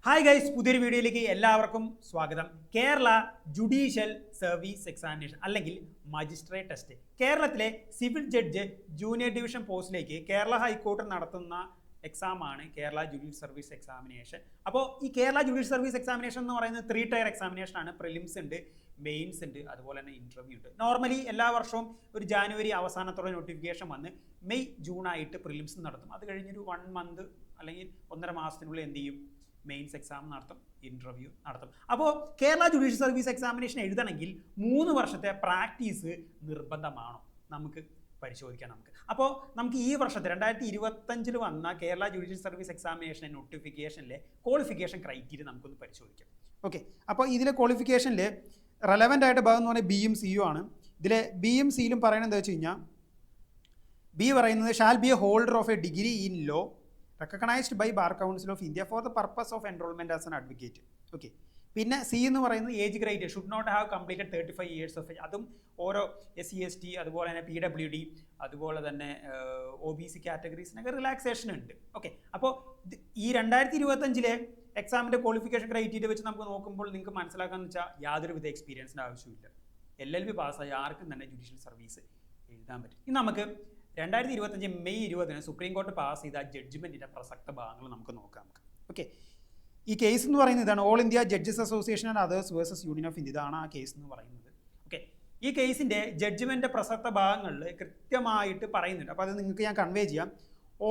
Hi guys, പുതിയൊരു വീഡിയോയിലേക്ക് എല്ലാവർക്കും സ്വാഗതം. കേരള ജുഡീഷ്യൽ സർവീസ് എക്സാമിനേഷൻ അല്ലെങ്കിൽ മജിസ്ട്രേറ്റ് ടെസ്റ്റ്, കേരളത്തിലെ സിവിൽ ജഡ്ജ് ജൂനിയർ ഡിവിഷൻ പോസ്റ്റിലേക്ക് കേരള ഹൈക്കോടതി നടത്തുന്ന എക്സാമാണ് കേരള ജുഡീഷ്യൽ സർവീസ് എക്സാമിനേഷൻ. അപ്പോൾ ഈ കേരള ജുഡീഷ്യൽ സർവീസ് എക്സാമിനേഷൻ എന്ന് പറയുന്നത് 3 ടയർ എക്സാമിനേഷൻ ആണ്. പ്രിലിംസ് ഉണ്ട്, മെയിൻസ് ഉണ്ട്, അതുപോലെ തന്നെ ഇന്റർവ്യൂ ഉണ്ട്. നോർമലി എല്ലാ വർഷവും ഒരു ജാനുവരി അവസാനത്തോടെ നോട്ടിഫിക്കേഷൻ വന്ന് മെയ് ജൂൺ ആയിട്ട് പ്രിലിംസ് നടത്തും. അത് കഴിഞ്ഞൊരു 1 മന്ത് അല്ലെങ്കിൽ 1.5 മാസത്തിനുള്ളിൽ എന്ത് ചെയ്യും, മെയിൻസ് എക്സാം നടത്തും, ഇന്റർവ്യൂ നടത്തും. അപ്പോൾ കേരള ജുഡീഷ്യൽ സർവീസ് എക്സാമിനേഷൻ എഴുതണമെങ്കിൽ 3 വർഷത്തെ പ്രാക്ടീസ് നിർബന്ധമാണോ, നമുക്ക് പരിശോധിക്കാം. അപ്പോൾ നമുക്ക് ഈ വർഷത്തെ 2025 വന്ന കേരള ജുഡീഷ്യൽ സർവീസ് എക്സാമിനേഷൻ നോട്ടിഫിക്കേഷനിലെ ക്വാളിഫിക്കേഷൻ ക്രൈറ്റീരിയ നമുക്കൊന്ന് പരിശോധിക്കാം. ഓക്കെ, അപ്പോൾ ഇതിലെ ക്വാളിഫിക്കേഷനിൽ റെലവൻ്റ് ആയിട്ട് ഭാഗം എന്ന് പറഞ്ഞാൽ ബിയും സിയും ആണ്. ഇതിലെ ബിയും സിയിലും പറയുന്നത് എന്താ വെച്ച് കഴിഞ്ഞാൽ, ബി പറയുന്നത് shall be A holder of A degree in law recognized by Bar Council of India for the purpose of enrollment as an advocate. Okay, പിന്നെ സി എന്ന് പറയുന്നത് age criteria should not have completed 35 years of age. അതും ഓരോ SC/ST അതുപോലെ തന്നെ PWD അതുപോലെ തന്നെ OBC കാറ്റഗറീസിനൊക്കെ റിലാക്സേഷൻ ഉണ്ട്. ഓക്കെ, അപ്പോൾ ഈ 2025 എക്സാമിൻ്റെ ക്വാളിഫിക്കേഷൻ ക്രൈറ്റീരിയ വെച്ച് നമുക്ക് നോക്കുമ്പോൾ നിങ്ങൾക്ക് മനസ്സിലാക്കാന്ന് വെച്ചാൽ യാതൊരുവിധ എക്സ്പീരിയൻസിൻ്റെ ആവശ്യമില്ല. LLB പാസ്സായി ആർക്കും തന്നെ ജുഡീഷ്യൽ സർവീസ് എഴുതാൻ പറ്റും. ഇനി നമുക്ക് 2025 മെയ് 20 സുപ്രീം കോടതി പാസ് ചെയ്ത ജഡ്ജ്മെൻറ്റിൻ്റെ പ്രസക്ത ഭാഗങ്ങൾ നമുക്ക് നോക്കാം. ഓക്കെ, ഈ കേസ് എന്ന് പറയുന്നത് ഇതാണ്, all India judges association and others versus union of India. ഇതാണ് ആ കേസ് എന്ന് പറയുന്നത്. ഓക്കെ, ഈ കേസിൻ്റെ ജഡ്ജ്മെൻറ്റ് പ്രസക്ത ഭാഗങ്ങളിൽ കൃത്യമായിട്ട് പറയുന്നുണ്ട്. അപ്പോൾ അത് നിങ്ങൾക്ക് ഞാൻ കൺവേ ചെയ്യാം.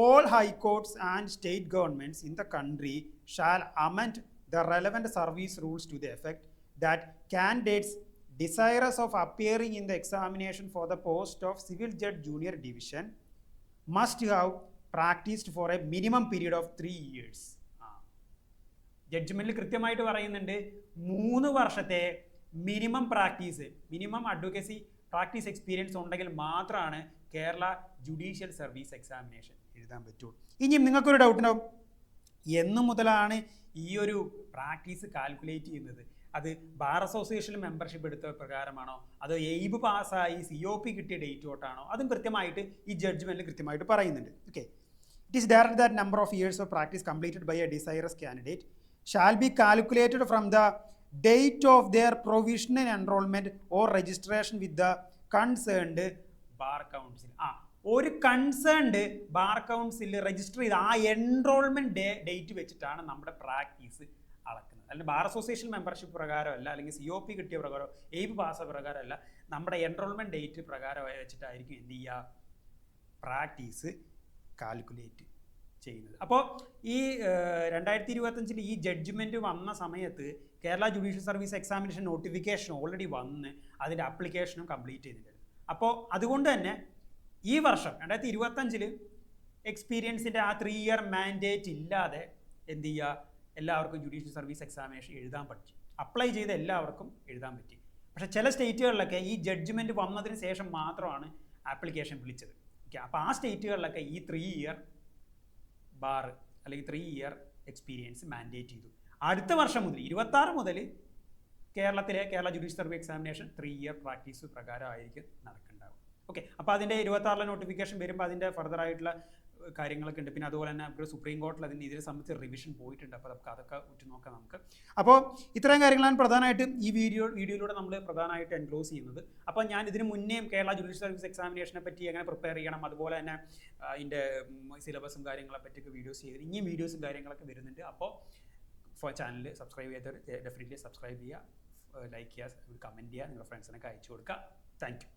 All high courts and state governments in the country shall amend the relevant service rules to the effect that candidates desirous of appearing in the examination for the post of civil judge junior division must have practiced for a minimum period of 3 years. ജഡ്ജ്മെന്റിൽ കൃത്യമായിട്ട് പറയുന്നുണ്ട് 3 വർഷത്തെ minimum practice, minimum advocacy practice experience ഉണ്ടെങ്കിൽ മാത്രമാണ് Kerala judicial service examination എഴുതാൻ പറ്റുള്ളൂ. ഇനിയും നിങ്ങൾക്കൊരു doubt ഉണ്ടാവും, എന്നു മുതലാണ് ഈ ഒരു പ്രാക്ടീസ് കാൽക്കുലേറ്റ് ചെയ്യുന്നത്? അത് ബാർ അസോസിയേഷൻ മെമ്പർഷിപ്പ് എടുത്ത പ്രകാരമാണോ, അതോ എയ്ബ് പാസ്സായി COP കിട്ടിയ ഡേറ്റ് തൊട്ടാണോ? അതും കൃത്യമായിട്ട് ഈ ജഡ്ജ്മെൻറ്റിൽ കൃത്യമായിട്ട് പറയുന്നുണ്ട്. Okay, it is direct that number of years of practice completed by a desirous candidate shall be calculated from the date of their provisional enrollment or registration with the concerned bar council. ഒരു concerned bar council register ചെയ്ത് ആ enrolment date വെച്ചിട്ടാണ് നമ്മുടെ practice അളക്കുന്നത്. അല്ലെങ്കിൽ bar association membership പ്രകാരമല്ല, അല്ലെങ്കിൽ COP കിട്ടിയ പ്രകാരം, എയ്ബ് പാസ് പ്രകാരമല്ല, നമ്മുടെ എൻറോൾമെൻറ്റ് ഡേറ്റ് പ്രകാരം വെച്ചിട്ടായിരിക്കും എന്ത് ചെയ്യുക, പ്രാക്ടീസ് കാൽക്കുലേറ്റ് ചെയ്യുന്നത്. അപ്പോൾ ഈ 2025 ഈ ജഡ്ജ്മെൻറ്റ് വന്ന സമയത്ത് Kerala judicial service examination notification already വന്ന് അതിൻ്റെ ആപ്ലിക്കേഷനും കംപ്ലീറ്റ് ചെയ്തിട്ടുണ്ട്. അപ്പോൾ അതുകൊണ്ട് തന്നെ ഈ വർഷം 2025 എക്സ്പീരിയൻസിൻ്റെ ആ 3 ഇയർ മാൻഡേറ്റ് ഇല്ലാതെ എന്ത് ചെയ്യുക, എല്ലാവർക്കും ജുഡീഷ്യൽ സർവീസ് എക്സാമിനേഷൻ എഴുതാൻ പറ്റി. അപ്ലൈ ചെയ്ത എല്ലാവർക്കും എഴുതാൻ പറ്റി. പക്ഷേ ചില സ്റ്റേറ്റുകളിലൊക്കെ ഈ ജഡ്ജ്മെൻറ്റ് വന്നതിന് ശേഷം മാത്രമാണ് ആപ്ലിക്കേഷൻ വിളിച്ചത്. ഓക്കെ, അപ്പോൾ ആ സ്റ്റേറ്റുകളിലൊക്കെ ഈ 3 ഇയർ ബാർ അല്ലെങ്കിൽ 3 ഇയർ എക്സ്പീരിയൻസ് മാൻഡേറ്റ് ചെയ്തു. അടുത്ത വർഷം മുതൽ 26 മുതൽ കേരളത്തിലെ Kerala judicial service examination 3 year practice പ്രകാരമായിരിക്കും നടക്കുന്നുണ്ടാവും. ഓക്കെ, അപ്പോൾ അതിൻ്റെ 26 നോട്ടിഫിക്കേഷൻ വരുമ്പോൾ അതിൻ്റെ ഫർദർ ആയിട്ടുള്ള കാര്യങ്ങളൊക്കെ ഉണ്ട്. പിന്നെ അതുപോലെ തന്നെ ഇപ്പോൾ സുപ്രീം കോടതിയിൽ അതിന് ഇതിനെ സംബന്ധിച്ച് റിവിഷൻ പോയിട്ടുണ്ട്. അപ്പോൾ നമുക്ക് അതൊക്കെ ഉറ്റുനോക്കാം നമുക്ക്. അപ്പോൾ ഇത്രയും കാര്യങ്ങളാണ് പ്രധാനമായിട്ടും ഈ വീഡിയോയിലൂടെ നമ്മൾ പ്രധാനമായിട്ട് എൻക്ലോസ് ചെയ്യുന്നത്. അപ്പോൾ ഞാൻ ഇതിന് മുന്നേ കേരള ജുഡീഷ്യൽ സർവീസ് എക്സാമിനേഷനെ പറ്റി എങ്ങനെ പ്രിപ്പയർ ചെയ്യണം, അതുപോലെ തന്നെ അതിൻ്റെ സിലബസും കാര്യങ്ങളെ പറ്റിയൊക്കെ വീഡിയോസ് ചെയ്ത് ഇനിയും വീഡിയോസും കാര്യങ്ങളൊക്കെ വരുന്നുണ്ട്. അപ്പോൾ ചാനൽ സബ്സ്ക്രൈബ് ചെയ്തവർ ഡെഫിനറ്റ്ലി സബ്സ്ക്രൈബ് ചെയ്യുക, ലൈക്ക് ചെയ്യുക, കമൻറ്റ് ചെയ്യുക, നിങ്ങളുടെ ഫ്രണ്ട്സിനൊക്കെ അയച്ചു കൊടുക്കുക. Thank you.